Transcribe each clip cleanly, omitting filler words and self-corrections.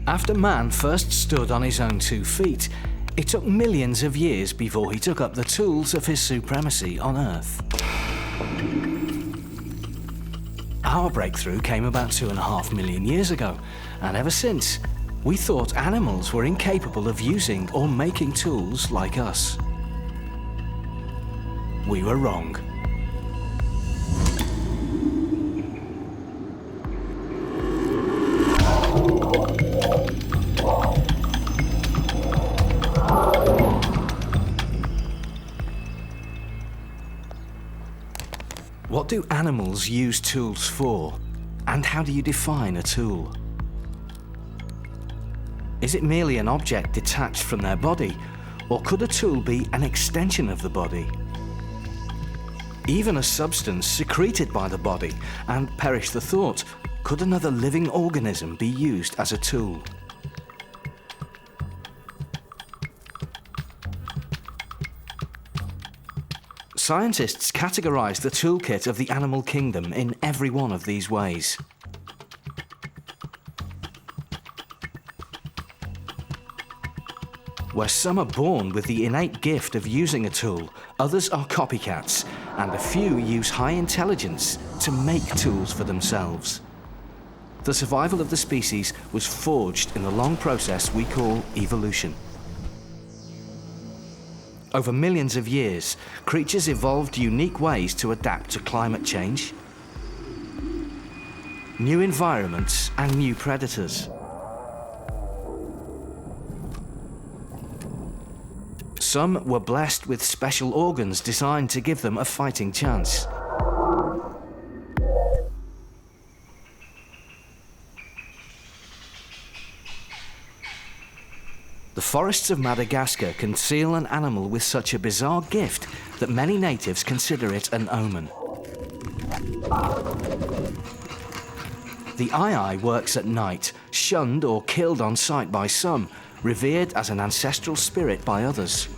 After man first stood on his own 2 feet, it took millions of years before he took up the tools of his supremacy on Earth. Our breakthrough came about 2.5 million years ago, and ever since, we thought animals were incapable of using or making tools like us. We were wrong. What do animals use tools for? And how do you define a tool? Is it merely an object detached from their body, or could a tool be an extension of the body? Even a substance secreted by the body, and perish the thought, could another living organism be used as a tool? Scientists categorize the toolkit of the animal kingdom in every one of these ways. Where some are born with the innate gift of using a tool, others are copycats, and a few use high intelligence to make tools for themselves. The survival of the species was forged in the long process we call evolution. Over millions of years, creatures evolved unique ways to adapt to climate change, new environments, and new predators. Some were blessed with special organs designed to give them a fighting chance. The forests of Madagascar conceal an animal with such a bizarre gift that many natives consider it an omen. The eye works at night, shunned or killed on sight by some, revered as an ancestral spirit by others.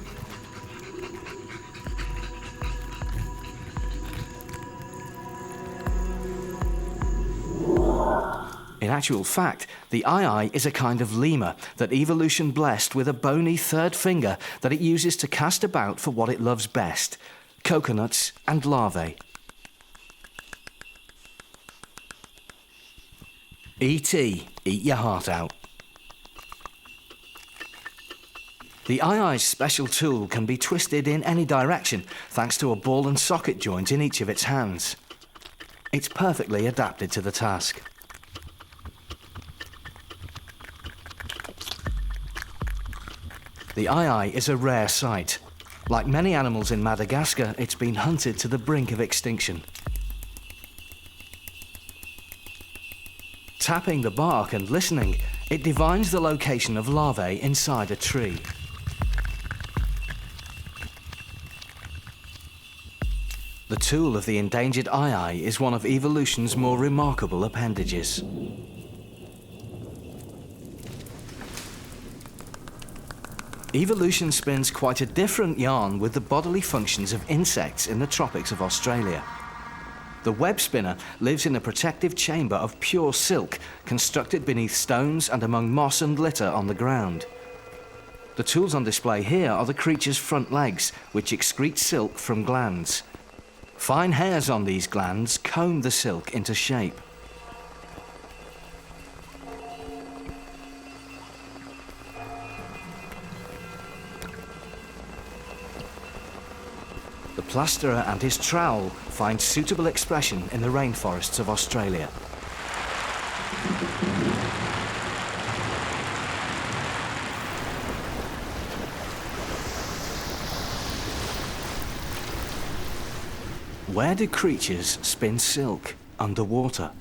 In actual fact, the eye is a kind of lemur that evolution blessed with a bony third finger that it uses to cast about for what it loves best: coconuts and larvae. E.T., eat your heart out. The eye's special tool can be twisted in any direction thanks to a ball and socket joint in each of its hands. It's perfectly adapted to the task. The eye is a rare sight. Like many animals in Madagascar, it's been hunted to the brink of extinction. Tapping the bark and listening, it divines the location of larvae inside a tree. The tool of the endangered eye is one of evolution's more remarkable appendages. Evolution spins quite a different yarn with the bodily functions of insects in the tropics of Australia. The web spinner lives in a protective chamber of pure silk, constructed beneath stones and among moss and litter on the ground. The tools on display here are the creature's front legs, which excrete silk from glands. Fine hairs on these glands comb the silk into shape. The plasterer and his trowel find suitable expression in the rainforests of Australia. Where do creatures spin silk underwater?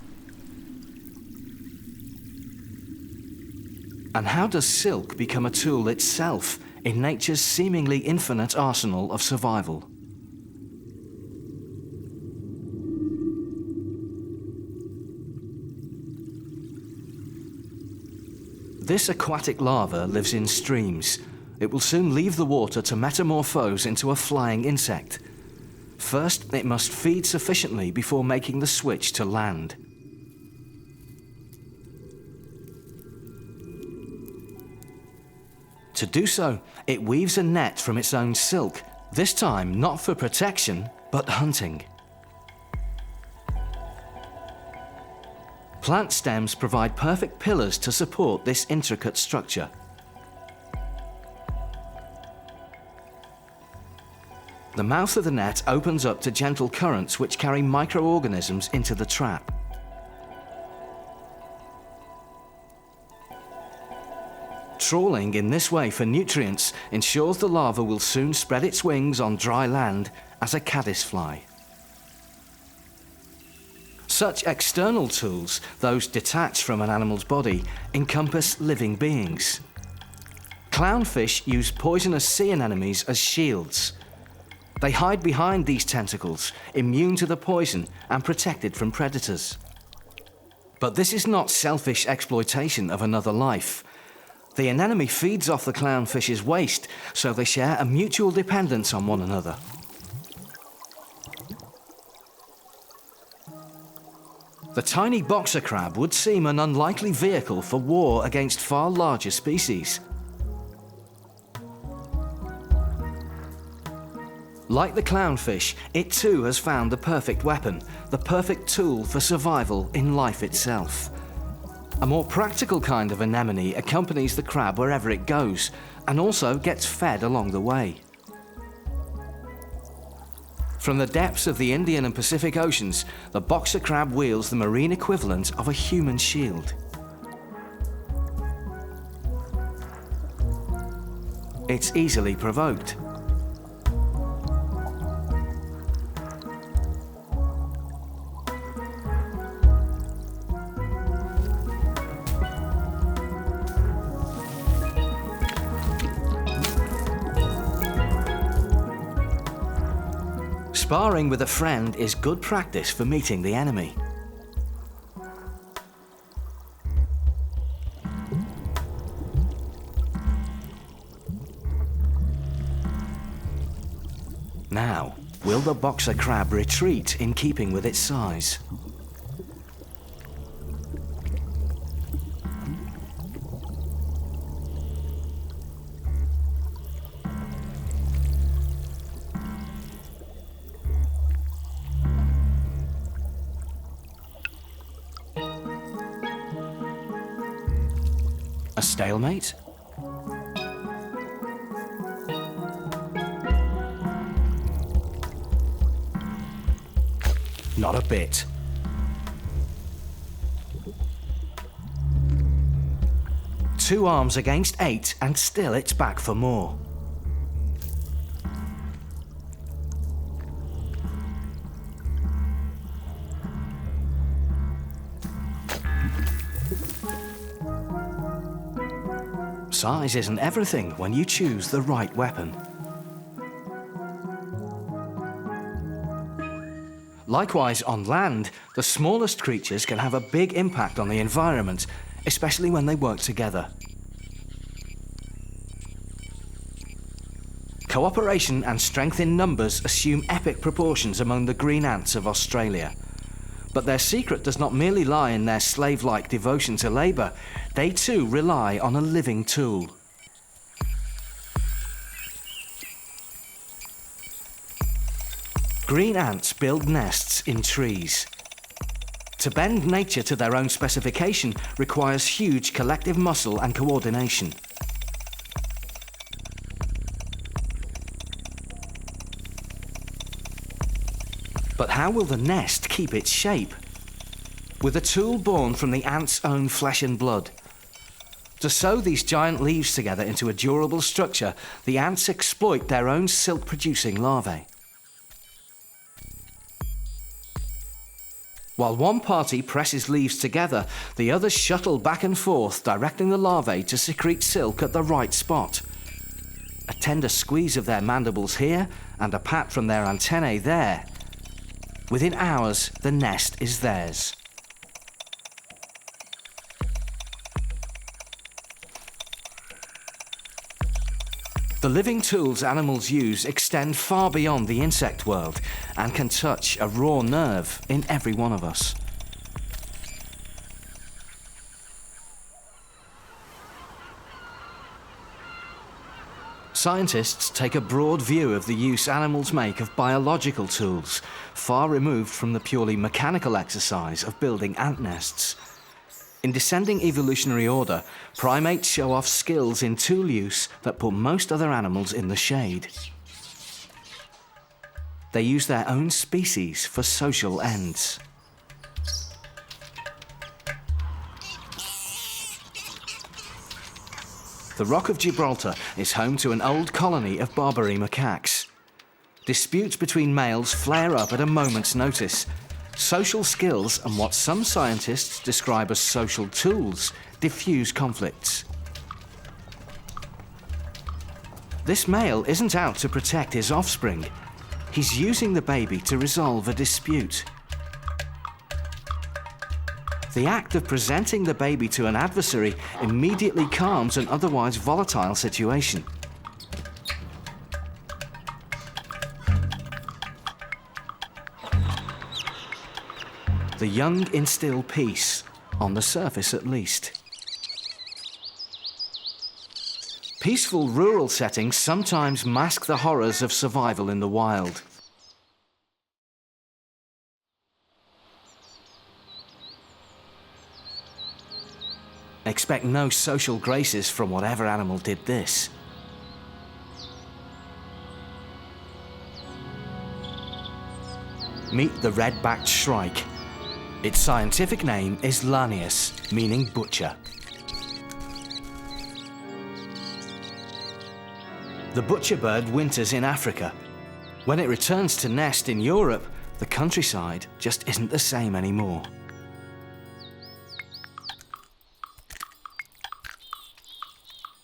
And how does silk become a tool itself in nature's seemingly infinite arsenal of survival? This aquatic larva lives in streams. It will soon leave the water to metamorphose into a flying insect. First, it must feed sufficiently before making the switch to land. To do so, it weaves a net from its own silk, this time not for protection, but hunting. Plant stems provide perfect pillars to support this intricate structure. The mouth of the net opens up to gentle currents which carry microorganisms into the trap. Trawling in this way for nutrients ensures the larva will soon spread its wings on dry land as a caddisfly. Such external tools, those detached from an animal's body, encompass living beings. Clownfish use poisonous sea anemones as shields. They hide behind these tentacles, immune to the poison and protected from predators. But this is not selfish exploitation of another life. The anemone feeds off the clownfish's waste, so they share a mutual dependence on one another. The tiny boxer crab would seem an unlikely vehicle for war against far larger species. Like the clownfish, it too has found the perfect weapon, the perfect tool for survival in life itself. A more practical kind of anemone accompanies the crab wherever it goes, and also gets fed along the way. From the depths of the Indian and Pacific Oceans, the boxer crab wields the marine equivalent of a human shield. It's easily provoked. Sparring with a friend is good practice for meeting the enemy. Now, will the boxer crab retreat in keeping with its size? A stalemate? Not a bit. Two arms against 8, and still it's back for more. Size isn't everything when you choose the right weapon. Likewise, on land, the smallest creatures can have a big impact on the environment, especially when they work together. Cooperation and strength in numbers assume epic proportions among the green ants of Australia. But their secret does not merely lie in their slave-like devotion to labour. They too rely on a living tool. Green ants build nests in trees. To bend nature to their own specification requires huge collective muscle and coordination. But how will the nest keep its shape? With a tool born from the ant's own flesh and blood. To sew these giant leaves together into a durable structure, the ants exploit their own silk-producing larvae. While one party presses leaves together, the others shuttle back and forth, directing the larvae to secrete silk at the right spot. A tender squeeze of their mandibles here, and a pat from their antennae there. Within hours, the nest is theirs. The living tools animals use extend far beyond the insect world and can touch a raw nerve in every one of us. Scientists take a broad view of the use animals make of biological tools, far removed from the purely mechanical exercise of building ant nests. In descending evolutionary order, primates show off skills in tool use that put most other animals in the shade. They use their own species for social ends. The Rock of Gibraltar is home to an old colony of Barbary macaques. Disputes between males flare up at a moment's notice. Social skills and what some scientists describe as social tools diffuse conflicts. This male isn't out to protect his offspring. He's using the baby to resolve a dispute. The act of presenting the baby to an adversary immediately calms an otherwise volatile situation. The young instill peace, on the surface at least. Peaceful rural settings sometimes mask the horrors of survival in the wild. Expect no social graces from whatever animal did this. Meet the red-backed shrike. Its scientific name is Lanius, meaning butcher. The butcher bird winters in Africa. When it returns to nest in Europe, the countryside just isn't the same anymore.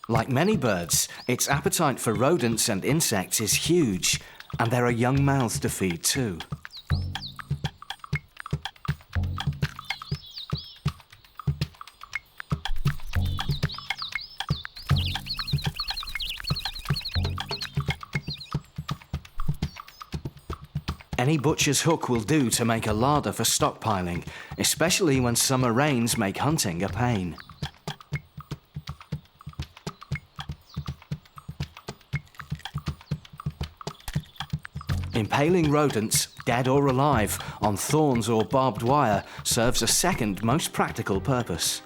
Like many birds, its appetite for rodents and insects is huge, and there are young mouths to feed too. Any butcher's hook will do to make a larder for stockpiling, especially when summer rains make hunting a pain. Impaling rodents, dead or alive, on thorns or barbed wire serves a second most practical purpose.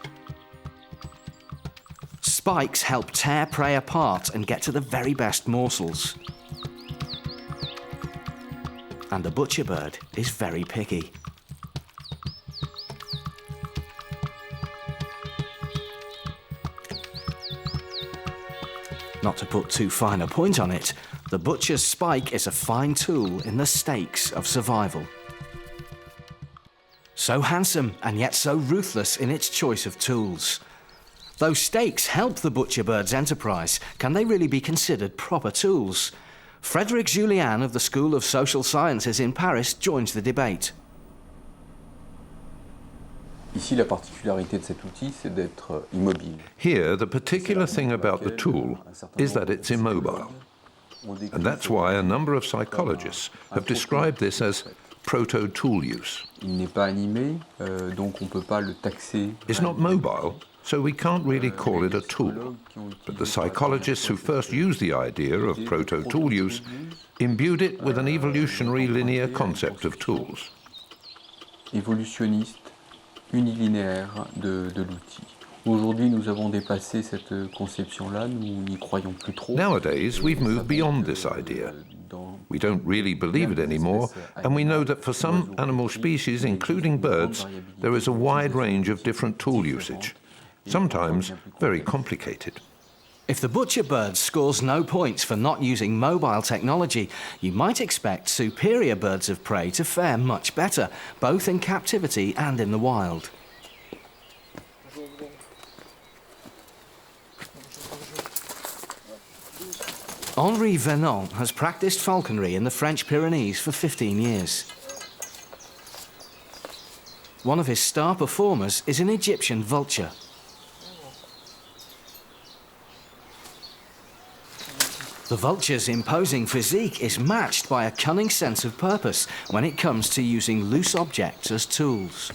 Spikes help tear prey apart and get to the very best morsels. And the butcher bird is very picky. Not to put too fine a point on it, the butcher's spike is a fine tool in the stakes of survival. So handsome and yet so ruthless in its choice of tools. Those stakes help the butcher bird's enterprise. Can they really be considered proper tools? Frédéric Julian of the School of Social Sciences in Paris joins the debate. Ici, la particularité de cet outil, c'est d'être immobile. Here, the particular thing about the tool is that it's immobile. And that's why a number of psychologists have described this as proto-tool use. Il n'est pas animé, donc on peut pas le taxer. It's not mobile, so we can't really call it a tool. But the psychologists who first used the idea of proto-tool use imbued it with an evolutionary linear concept of tools. Évolutionniste, unilinéaire de l'outil. Aujourd'hui, nous avons dépassé cette conception-là, nous n'y croyons plus trop. Nowadays, we've moved beyond this idea. We don't really believe it anymore, and we know that for some animal species, including birds, there is a wide range of different tool usage, sometimes very complicated. If the butcher bird scores no points for not using mobile technology, you might expect superior birds of prey to fare much better, both in captivity and in the wild. Henri Venant has practiced falconry in the French Pyrenees for 15 years. One of his star performers is an Egyptian vulture. The vulture's imposing physique is matched by a cunning sense of purpose when it comes to using loose objects as tools.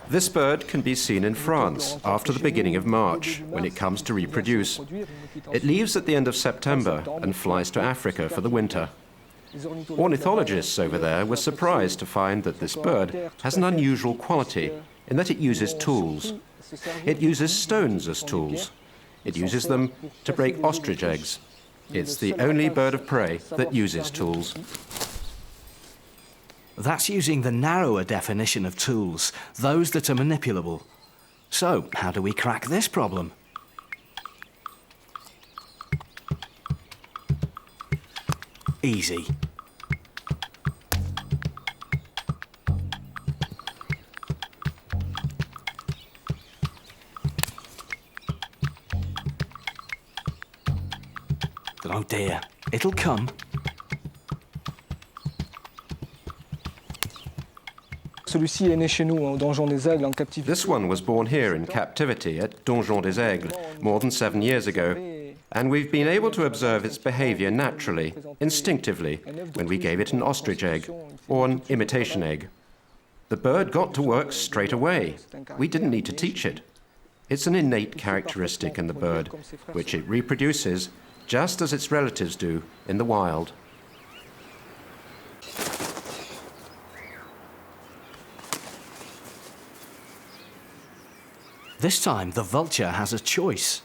This bird can be seen in France after the beginning of March, when it comes to reproduce. It leaves at the end of September and flies to Africa for the winter. Ornithologists over there were surprised to find that this bird has an unusual quality in that it uses tools. It uses stones as tools. It uses them to break ostrich eggs. It's the only bird of prey that uses tools. That's using the narrower definition of tools, those that are manipulable. So, how do we crack this problem? Easy. Oh dear, it'll come. This one was born here in captivity at Donjon des Aigles more than 7 years ago, and we've been able to observe its behavior naturally, instinctively, when we gave it an ostrich egg or an imitation egg. The bird got to work straight away. We didn't need to teach it. It's an innate characteristic in the bird, which it reproduces just as its relatives do in the wild. This time, the vulture has a choice.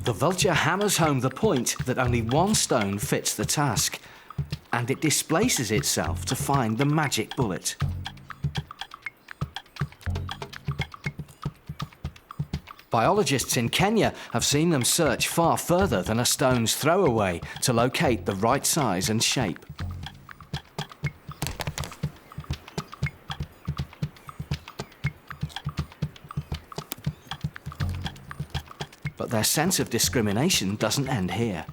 The vulture hammers home the point that only one stone fits the task, and it displaces itself to find the magic bullet. Biologists in Kenya have seen them search far further than a stone's throw away to locate the right size and shape. But their sense of discrimination doesn't end here.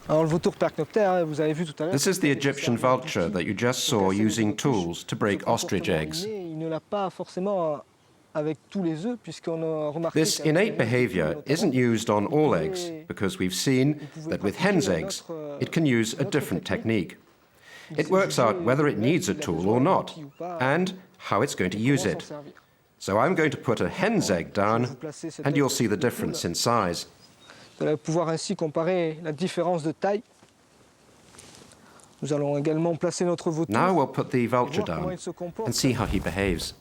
This is the Egyptian vulture that you just saw using tools to break ostrich eggs. This innate behavior isn't used on all eggs because we've seen that with hen's eggs, it can use a different technique. It works out whether it needs a tool or not, and how it's going to use it. So I'm going to put a hen's egg down, and you'll see the difference in size. Now we'll put the vulture down and see how he behaves.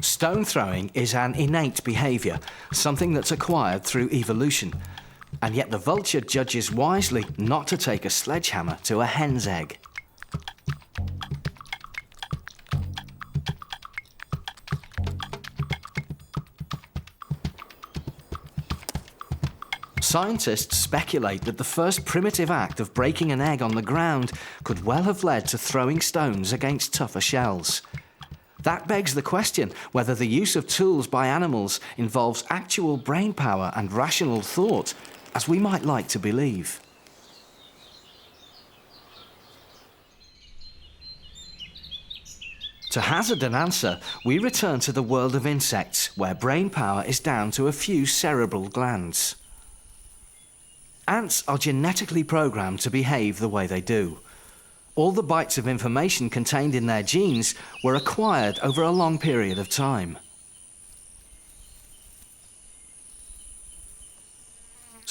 Stone throwing is an innate behavior, something that's acquired through evolution. And yet the vulture judges wisely not to take a sledgehammer to a hen's egg. Scientists speculate that the first primitive act of breaking an egg on the ground could well have led to throwing stones against tougher shells. That begs the question whether the use of tools by animals involves actual brain power and rational thought, as we might like to believe. To hazard an answer, we return to the world of insects, where brain power is down to a few cerebral glands. Ants are genetically programmed to behave the way they do. All the bytes of information contained in their genes were acquired over a long period of time.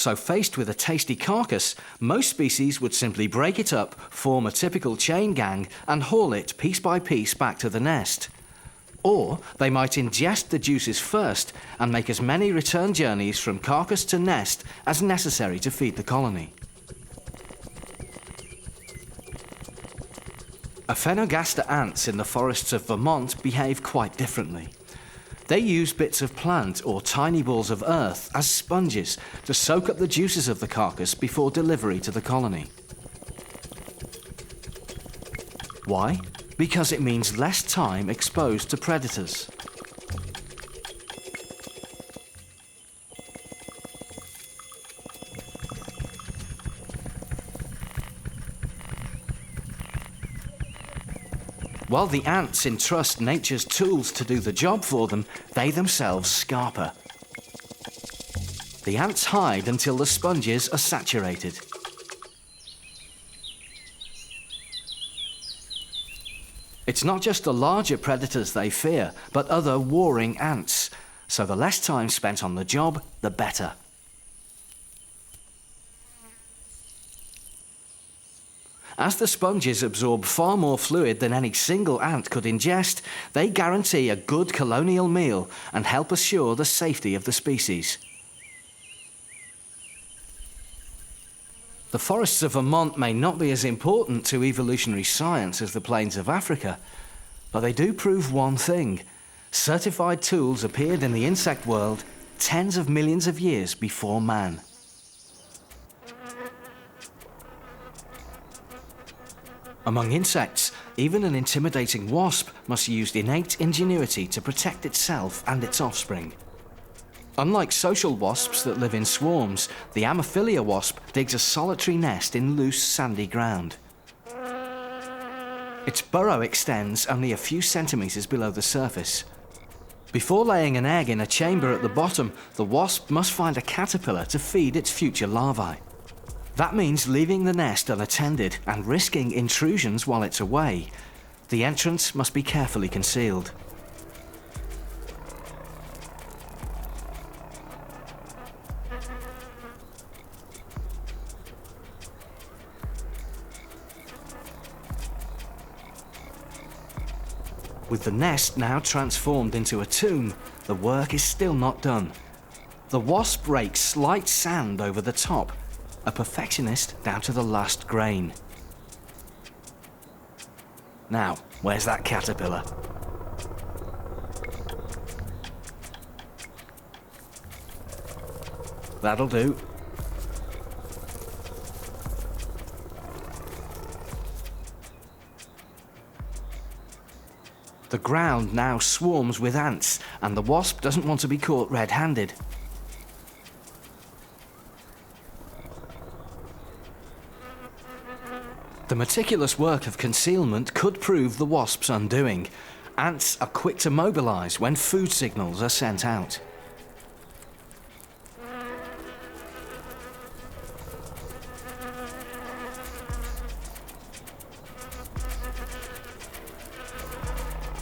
So faced with a tasty carcass, most species would simply break it up, form a typical chain gang, and haul it piece by piece back to the nest. Or they might ingest the juices first and make as many return journeys from carcass to nest as necessary to feed the colony. Aphenogaster ants in the forests of Vermont behave quite differently. They use bits of plant or tiny balls of earth as sponges to soak up the juices of the carcass before delivery to the colony. Why? Because it means less time exposed to predators. While the ants entrust nature's tools to do the job for them, they themselves scarper. The ants hide until the sponges are saturated. It's not just the larger predators they fear, but other warring ants, so the less time spent on the job, the better. As the sponges absorb far more fluid than any single ant could ingest, they guarantee a good colonial meal and help assure the safety of the species. The forests of Vermont may not be as important to evolutionary science as the plains of Africa, but they do prove one thing. Certified tools appeared in the insect world tens of millions of years before man. Among insects, even an intimidating wasp must use innate ingenuity to protect itself and its offspring. Unlike social wasps that live in swarms, the Amphiphilia wasp digs a solitary nest in loose, sandy ground. Its burrow extends only a few centimeters below the surface. Before laying an egg in a chamber at the bottom, the wasp must find a caterpillar to feed its future larvae. That means leaving the nest unattended and risking intrusions while it's away. The entrance must be carefully concealed. With the nest now transformed into a tomb, the work is still not done. The wasp rakes slight sand over the top, a perfectionist down to the last grain. Now, where's that caterpillar? That'll do. The ground now swarms with ants, and the wasp doesn't want to be caught red-handed. The meticulous work of concealment could prove the wasp's undoing. Ants are quick to mobilize when food signals are sent out.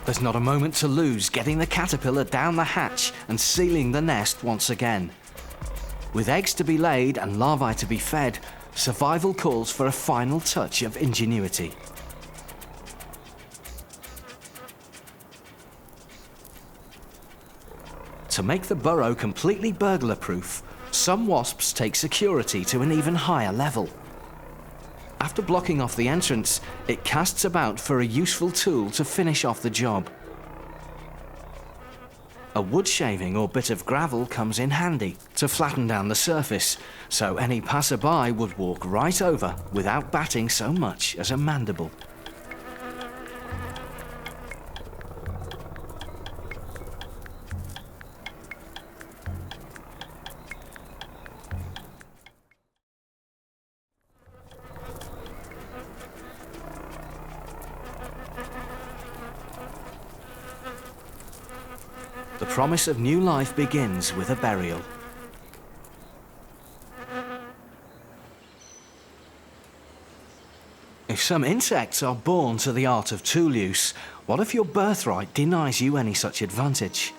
There's not a moment to lose getting the caterpillar down the hatch and sealing the nest once again. With eggs to be laid and larvae to be fed, survival calls for a final touch of ingenuity. To make the burrow completely burglar-proof, some wasps take security to an even higher level. After blocking off the entrance, it casts about for a useful tool to finish off the job. A wood shaving or bit of gravel comes in handy to flatten down the surface, so any passerby would walk right over without batting so much as a mandible. The promise of new life begins with a burial. If some insects are born to the art of tool use, what if your birthright denies you any such advantage?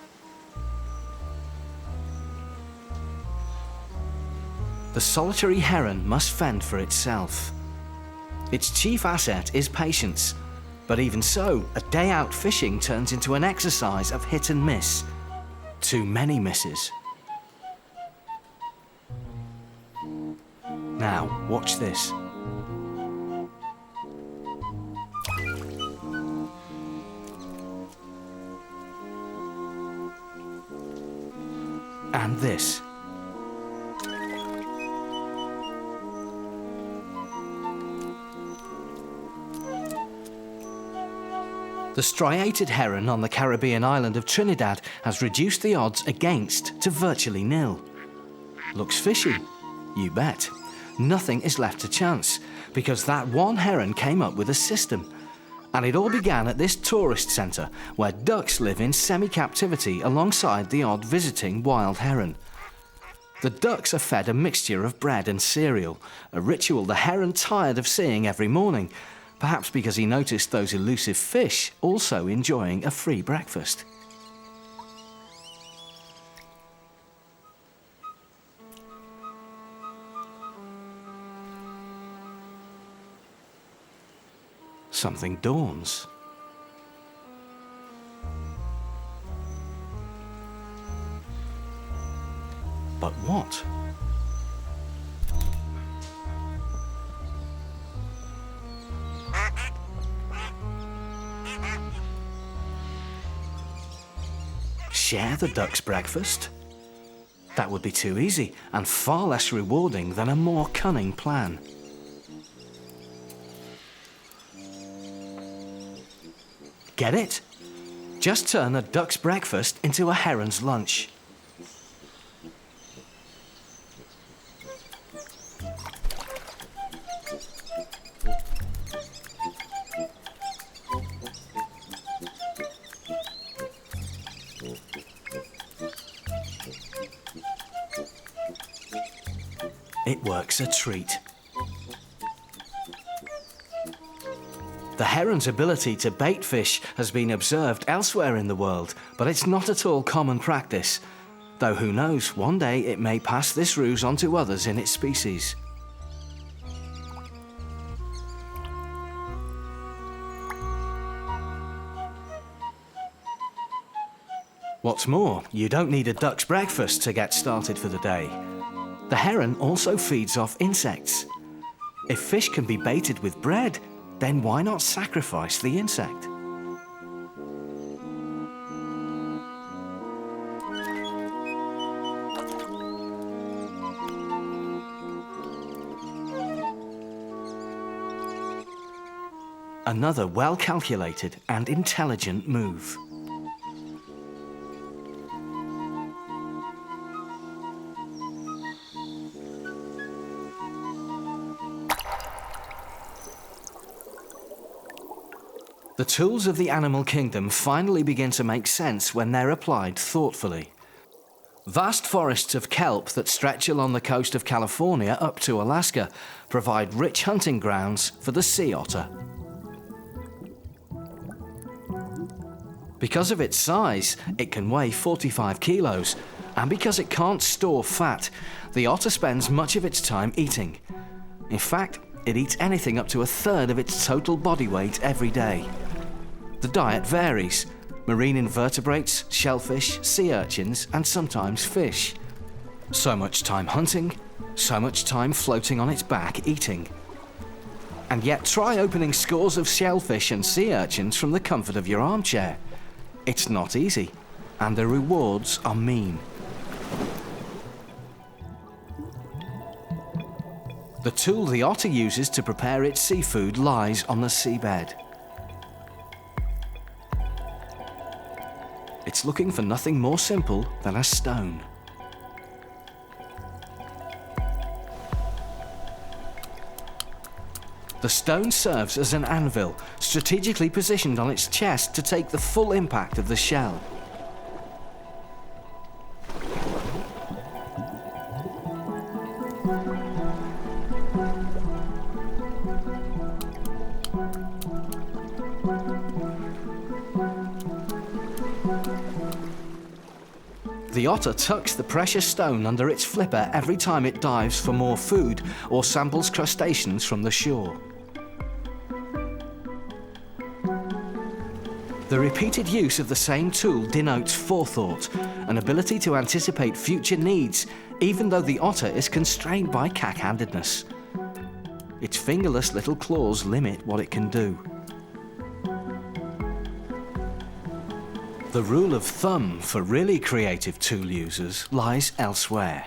The solitary heron must fend for itself. Its chief asset is patience, but even so, a day out fishing turns into an exercise of hit and miss. Too many misses. Now, watch this. And this. The striated heron on the Caribbean island of Trinidad has reduced the odds against to virtually nil. Looks fishy? You bet. Nothing is left to chance, because that one heron came up with a system. And it all began at this tourist centre, where ducks live in semi-captivity alongside the odd visiting wild heron. The ducks are fed a mixture of bread and cereal, a ritual the heron tired of seeing every morning, perhaps because he noticed those elusive fish also enjoying a free breakfast. Something dawns. But what? Share the duck's breakfast? That would be too easy and far less rewarding than a more cunning plan. Get it? Just turn a duck's breakfast into a heron's lunch. It works a treat. The heron's ability to bait fish has been observed elsewhere in the world, but it's not at all common practice. Though who knows, one day it may pass this ruse on to others in its species. What's more, you don't need a duck's breakfast to get started for the day. The heron also feeds off insects. If fish can be baited with bread, then why not sacrifice the insect? Another well-calculated and intelligent move. The tools of the animal kingdom finally begin to make sense when they're applied thoughtfully. Vast forests of kelp that stretch along the coast of California up to Alaska provide rich hunting grounds for the sea otter. Because of its size, it can weigh 45 kilos, and because it can't store fat, the otter spends much of its time eating. In fact, it eats anything up to a third of its total body weight every day. The diet varies: marine invertebrates, shellfish, sea urchins, and sometimes fish. So much time hunting, so much time floating on its back eating. And yet try opening scores of shellfish and sea urchins from the comfort of your armchair. It's not easy, and the rewards are mean. The tool the otter uses to prepare its seafood lies on the seabed. It's looking for nothing more simple than a stone. The stone serves as an anvil, strategically positioned on its chest to take the full impact of the shell. The otter tucks the precious stone under its flipper every time it dives for more food or samples crustaceans from the shore. The repeated use of the same tool denotes forethought, an ability to anticipate future needs, even though the otter is constrained by cack-handedness. Its fingerless little claws limit what it can do. The rule of thumb for really creative tool users lies elsewhere,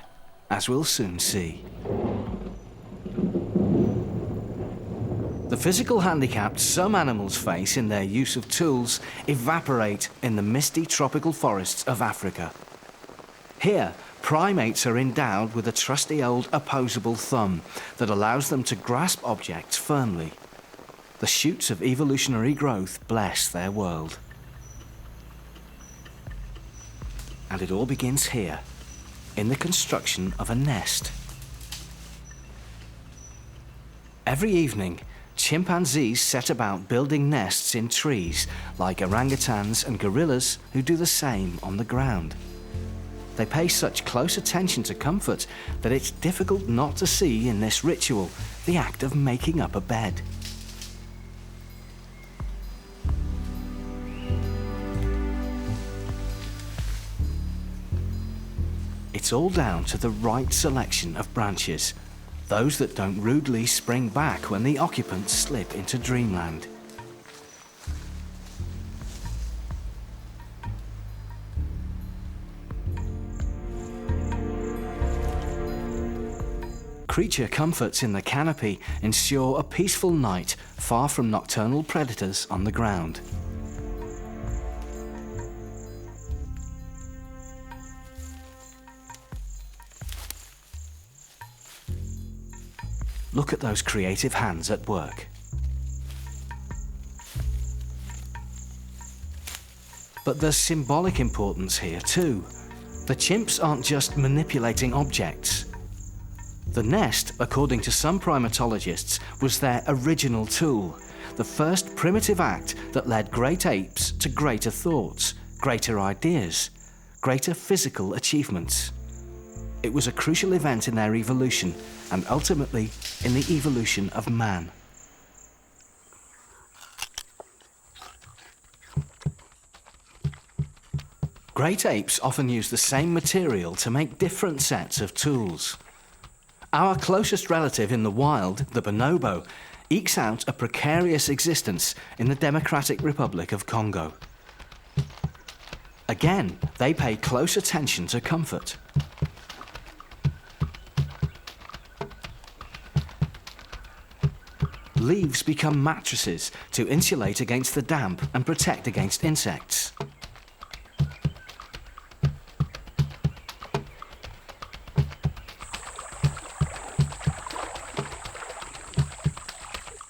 as we'll soon see. The physical handicaps some animals face in their use of tools evaporate in the misty tropical forests of Africa. Here, primates are endowed with a trusty old opposable thumb that allows them to grasp objects firmly. The shoots of evolutionary growth bless their world. And it all begins here, in the construction of a nest. Every evening, chimpanzees set about building nests in trees, like orangutans and gorillas who do the same on the ground. They pay such close attention to comfort that it's difficult not to see in this ritual the act of making up a bed. It's all down to the right selection of branches, those that don't rudely spring back when the occupants slip into dreamland. Creature comforts in the canopy ensure a peaceful night far from nocturnal predators on the ground. Look at those creative hands at work. But there's symbolic importance here too. The chimps aren't just manipulating objects. The nest, according to some primatologists, was their original tool, the first primitive act that led great apes to greater thoughts, greater ideas, greater physical achievements. It was a crucial event in their evolution, and ultimately in the evolution of man. Great apes often use the same material to make different sets of tools. Our closest relative in the wild, the bonobo, ekes out a precarious existence in the Democratic Republic of Congo. Again, they pay close attention to comfort. Leaves become mattresses to insulate against the damp and protect against insects.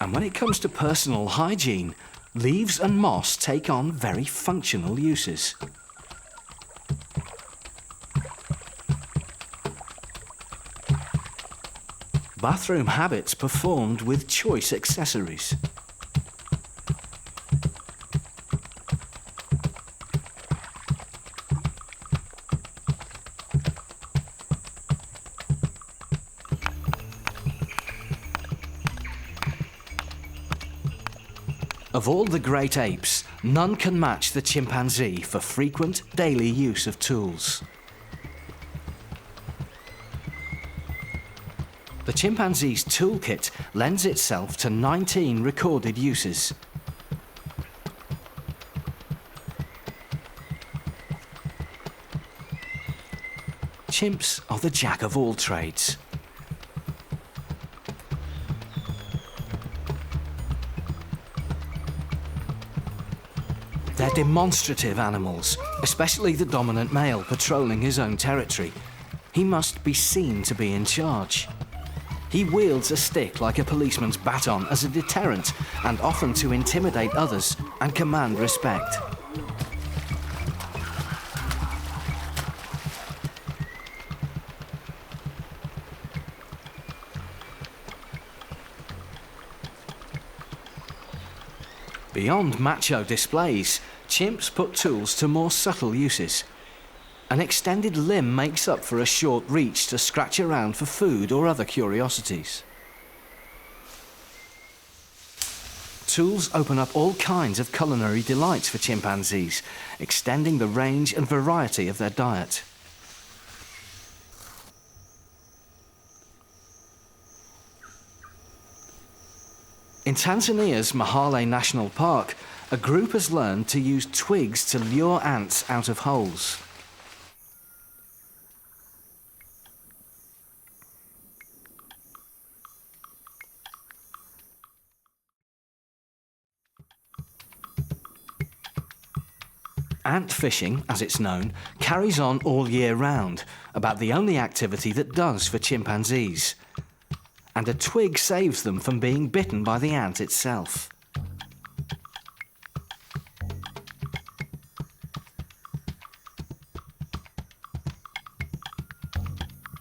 And when it comes to personal hygiene, leaves and moss take on very functional uses. Bathroom habits performed with choice accessories. Of all the great apes, none can match the chimpanzee for frequent daily use of tools. The chimpanzee's toolkit lends itself to 19 recorded uses. Chimps are the jack of all trades. They're demonstrative animals, especially the dominant male patrolling his own territory. He must be seen to be in charge. He wields a stick like a policeman's baton as a deterrent and often to intimidate others and command respect. Beyond macho displays, chimps put tools to more subtle uses. an extended limb makes up for a short reach to scratch around for food or other curiosities. Tools open up all kinds of culinary delights for chimpanzees, extending the range and variety of their diet. In Tanzania's Mahale National Park, a group has learned to use twigs to lure ants out of holes. Ant fishing, as it's known, carries on all year round, about the only activity that does for chimpanzees. And a twig saves them from being bitten by the ant itself.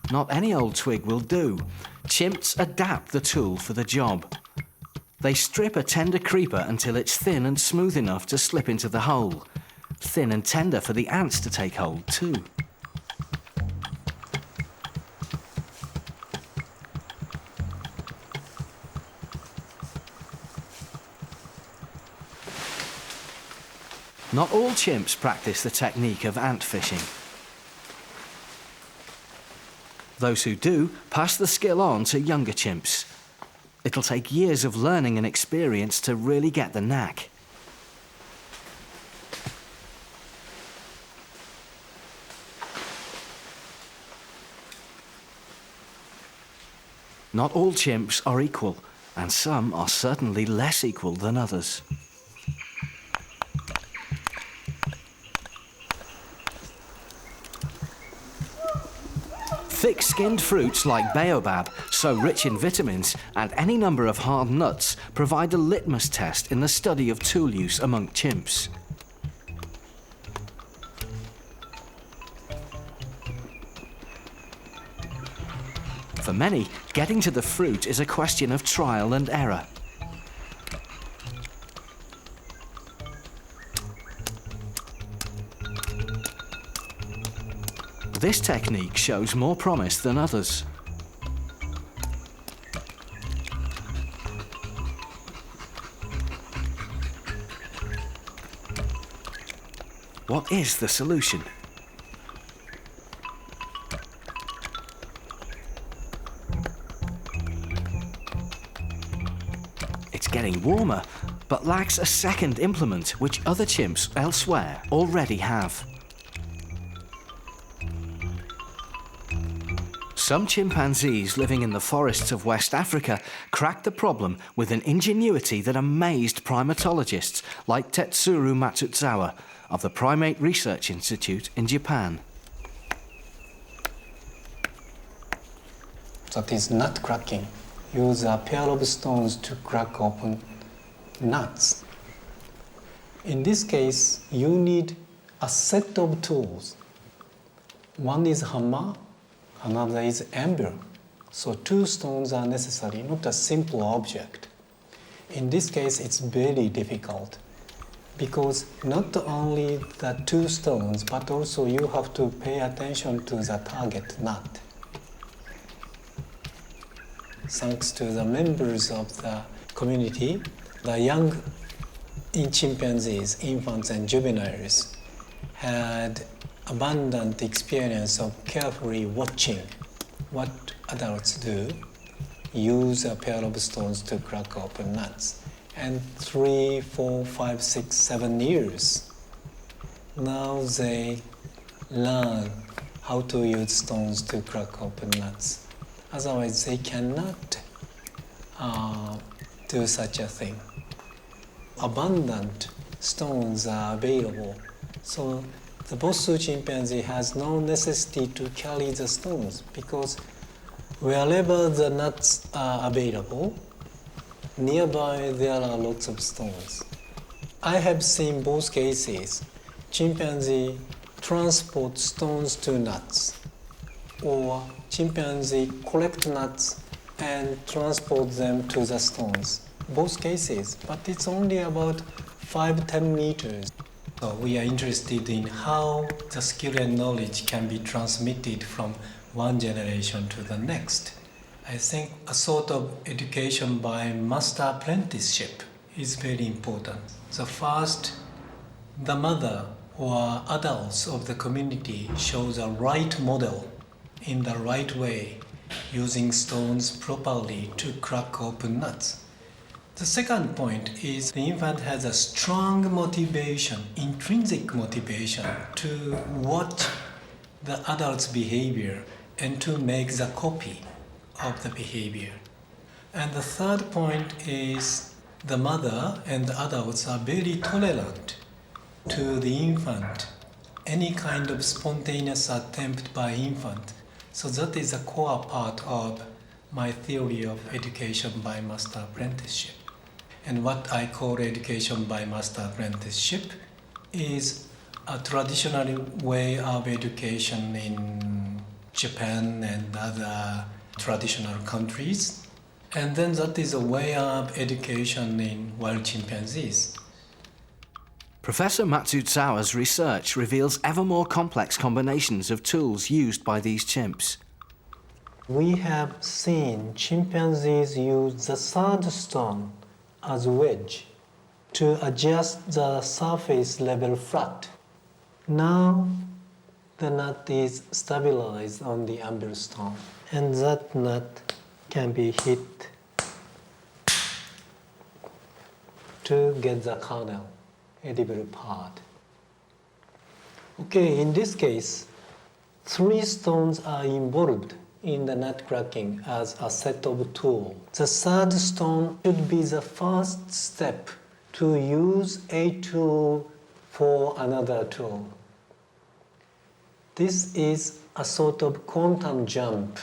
Not any old twig will do. Chimps adapt the tool for the job. They strip a tender creeper until it's thin and smooth enough to slip into the hole. Thin and tender for the ants to take hold too. Not all chimps practice the technique of ant fishing. Those who do pass the skill on to younger chimps. It'll take years of learning and experience to really get the knack. Not all chimps are equal, and some are certainly less equal than others. Thick-skinned fruits like baobab, so rich in vitamins, and any number of hard nuts provide a litmus test in the study of tool use among chimps. For many, getting to the fruit is a question of trial and error. This technique shows more promise than others. What is the solution? It's getting warmer, but lacks a second implement which other chimps elsewhere already have. Some chimpanzees living in the forests of West Africa cracked the problem with an ingenuity that amazed primatologists like Tetsuro Matsuzawa of the Primate Research Institute in Japan. That is nut cracking. Use a pair of stones to crack open nuts. In this case, you need a set of tools. One is hammer, another is anvil. So two stones are necessary, not a simple object. In this case, it's very difficult because not only the two stones, but also you have to pay attention to the target nut. Thanks to the members of the community, the young in chimpanzees, infants and juveniles, had abundant experience of carefully watching what adults do, use a pair of stones to crack open nuts. And 3, 4, 5, 6, 7 years, now they learn how to use stones to crack open nuts. Otherwise, they cannot do such a thing. Abundant stones are available, so the Bosu chimpanzee has no necessity to carry the stones because wherever the nuts are available, nearby there are lots of stones. I have seen both cases. Chimpanzee transport stones to nuts, or chimpanzee collect nuts and transport them to the stones. Both cases, but it's only about 5-10 meters. So we are interested in how the skill and knowledge can be transmitted from one generation to the next. I think a sort of education by master apprenticeship is very important. So first, the mother or adults of the community shows a right model in the right way, using stones properly to crack open nuts. The second point is the infant has a strong motivation, intrinsic motivation, to watch the adult's behavior and to make the copy of the behavior. And the third point is the mother and the adults are very tolerant to the infant, any kind of spontaneous attempt by infant. So that is a core part of my theory of education by master apprenticeship. And what I call education by master apprenticeship is a traditional way of education in Japan and other traditional countries. And then that is a way of education in wild chimpanzees. Professor Matsutsuwa's research reveals ever more complex combinations of tools used by these chimps. We have seen chimpanzees use the third stone as wedge to adjust the surface level flat. Now the nut is stabilized on the anvil stone, and that nut can be hit to get the kernel, edible part. Okay, in this case, 3 stones are involved in the nut cracking as a set of tools. The third stone should be the first step to use a tool for another tool. This is a sort of quantum jump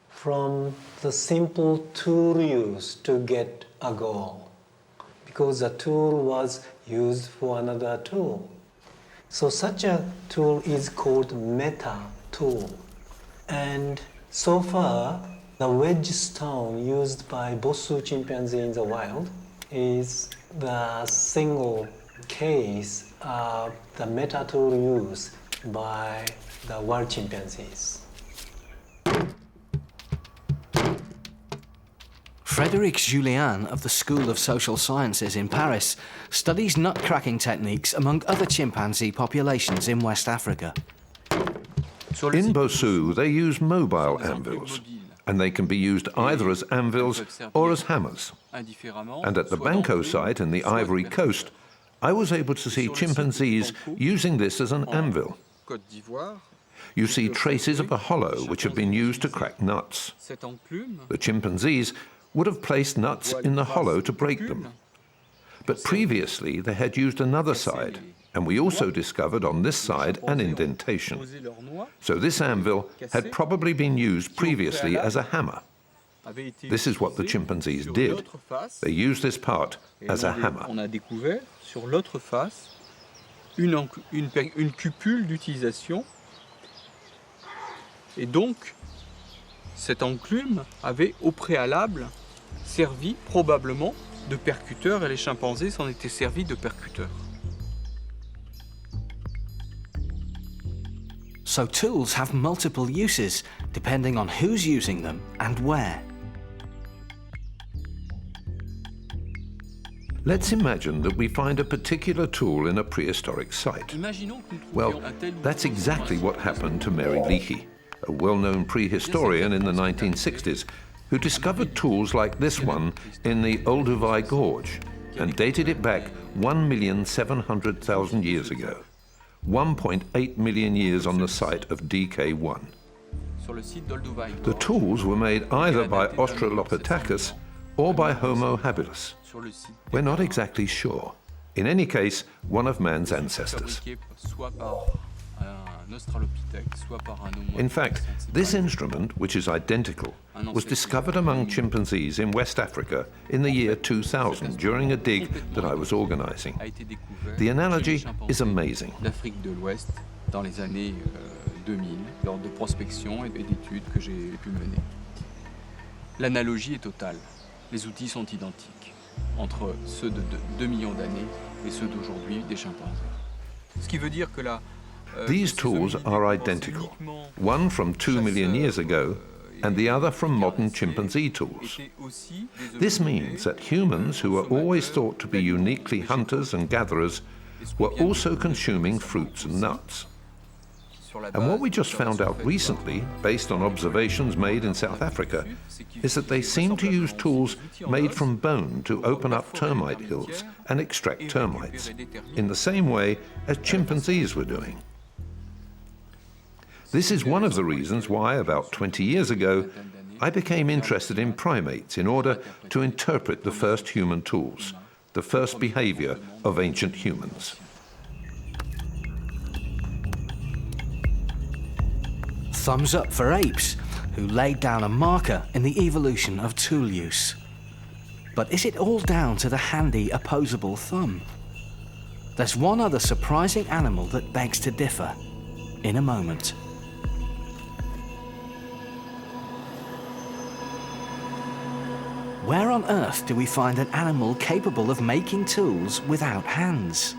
from the simple tool use to get a goal, because the tool was used for another tool. So such a tool is called meta tool. And so far, the wedge stone used by Bosu chimpanzee in the wild is the single case of the meta tool use by the wild chimpanzees. Frédéric Julien of the School of Social Sciences in Paris studies nut-cracking techniques among other chimpanzee populations in West Africa. In Bosu, they use mobile anvils, and they can be used either as anvils or as hammers. And at the Banco site in the Ivory Coast, I was able to see chimpanzees using this as an anvil. You see traces of a hollow which have been used to crack nuts. The chimpanzees would have placed nuts in the hollow to break them. But previously they had used another side, and we also discovered on this side an indentation. So this anvil had probably been used previously as a hammer. This is what the chimpanzees did. They used this part as a hammer. On a découvert sur l'autre face une cupule d'utilisation. Et donc, cette enclume avait au préalable servi probablement de percuteur, et les chimpanzés s'en étaient servis de percuteurs. So tools have multiple uses, depending on who's using them and where. Let's imagine that we find a particular tool in a prehistoric site. Well, that's exactly what happened to Mary Leahy, a well-known prehistorian in the 1960s, who discovered tools like this one in the Olduvai Gorge and dated it back 1,700,000 years ago. 1.8 million years on the site of DK1. The tools were made either by Australopithecus or by Homo habilis. We're not exactly sure. In any case, one of man's ancestors. In fact, this instrument, which is identical, was discovered among chimpanzees in West Africa in the year 2000 during a dig that I was organizing. The analogy is amazing. D'Afrique de l'Ouest dans les années 2000, lors de prospection et d'études que j'ai pu mener. L'analogie est totale. Les outils sont identiques entre ceux de 2 millions d'années et ceux d'aujourd'hui des chimpanzés. Ce qui veut dire que These tools are identical, one from 2 million years ago and the other from modern chimpanzee tools. This means that humans, who were always thought to be uniquely hunters and gatherers, were also consuming fruits and nuts. And what we just found out recently, based on observations made in South Africa, is that they seem to use tools made from bone to open up termite hills and extract termites, in the same way as chimpanzees were doing. This is one of the reasons why, about 20 years ago, I became interested in primates in order to interpret the first human tools, the first behavior of ancient humans. Thumbs up for apes, who laid down a marker in the evolution of tool use. But is it all down to the handy opposable thumb? There's one other surprising animal that begs to differ, in a moment. Where on earth do we find an animal capable of making tools without hands?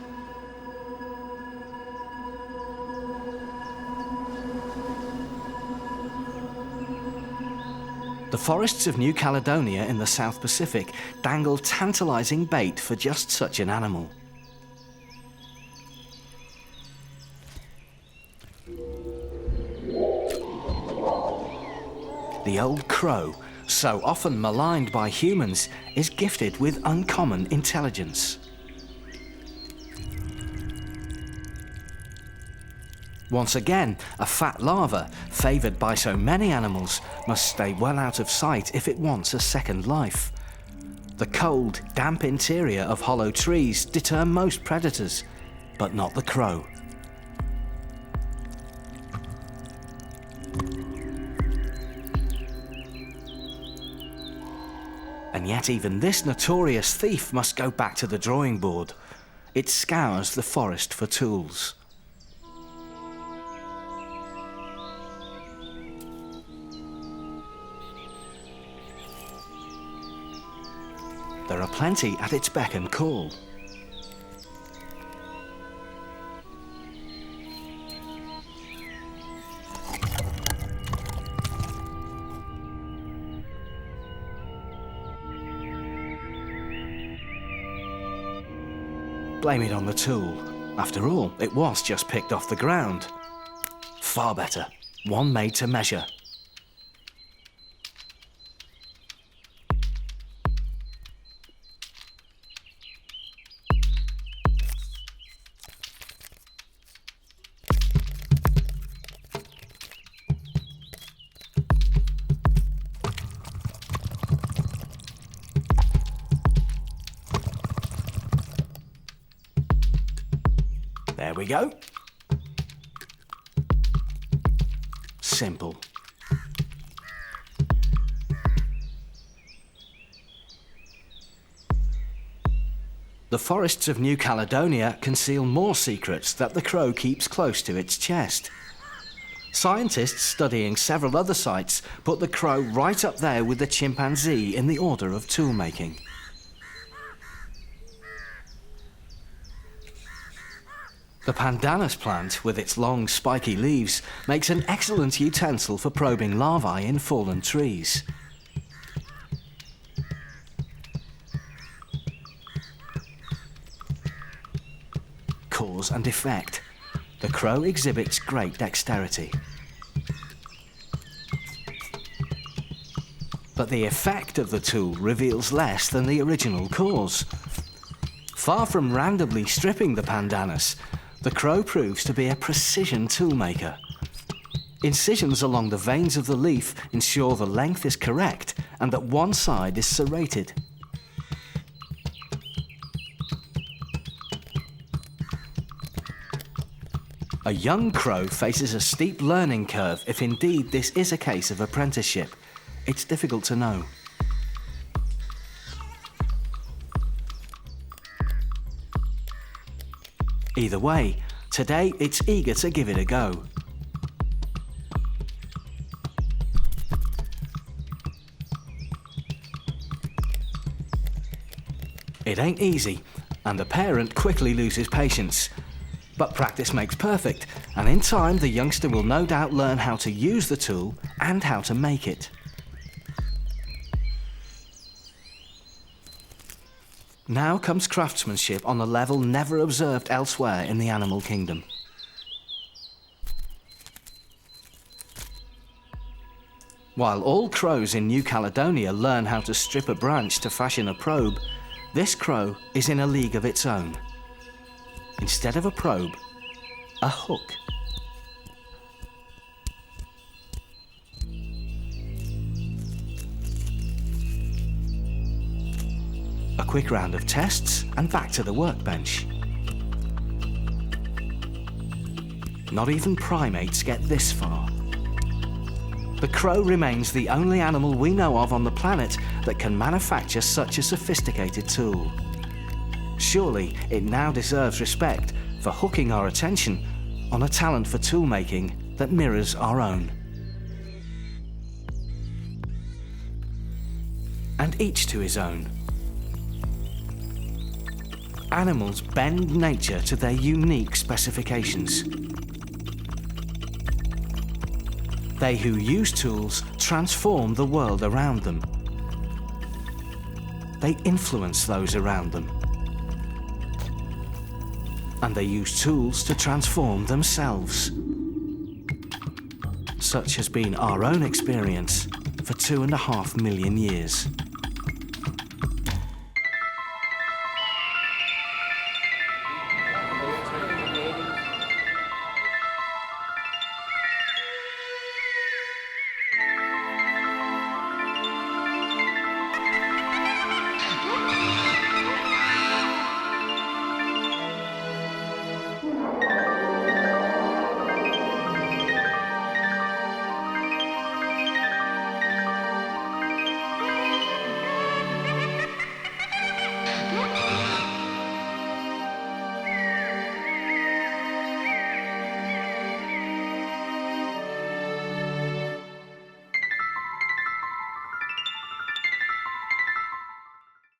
The forests of New Caledonia in the South Pacific dangle tantalizing bait for just such an animal. The old crow, so often maligned by humans, is gifted with uncommon intelligence. Once again, a fat larva, favoured by so many animals, must stay well out of sight if it wants a second life. The cold, damp interior of hollow trees deter most predators, but not the crow. And yet even this notorious thief must go back to the drawing board. It scours the forest for tools. There are plenty at its beck and call. Blame it on the tool. After all, it was just picked off the ground. Far better, one made to measure. There we go. Simple. The forests of New Caledonia conceal more secrets that the crow keeps close to its chest. Scientists studying several other sites put the crow right up there with the chimpanzee in the order of tool making. The pandanus plant, with its long, spiky leaves, makes an excellent utensil for probing larvae in fallen trees. Cause and effect. The crow exhibits great dexterity. But the effect of the tool reveals less than the original cause. Far from randomly stripping the pandanus, the crow proves to be a precision toolmaker. Incisions along the veins of the leaf ensure the length is correct and that one side is serrated. A young crow faces a steep learning curve if indeed this is a case of apprenticeship. It's difficult to know. Either way, today it's eager to give it a go. It ain't easy, and the parent quickly loses patience. But practice makes perfect, and in time the youngster will no doubt learn how to use the tool and how to make it. Now comes craftsmanship on a level never observed elsewhere in the animal kingdom. While all crows in New Caledonia learn how to strip a branch to fashion a probe, this crow is in a league of its own. Instead of a probe, a hook. A quick round of tests and back to the workbench. Not even primates get this far. The crow remains the only animal we know of on the planet that can manufacture such a sophisticated tool. Surely it now deserves respect for hooking our attention on a talent for tool making that mirrors our own. And each to his own. Animals bend nature to their unique specifications. They who use tools transform the world around them. They influence those around them. And they use tools to transform themselves. Such has been our own experience for 2.5 million years.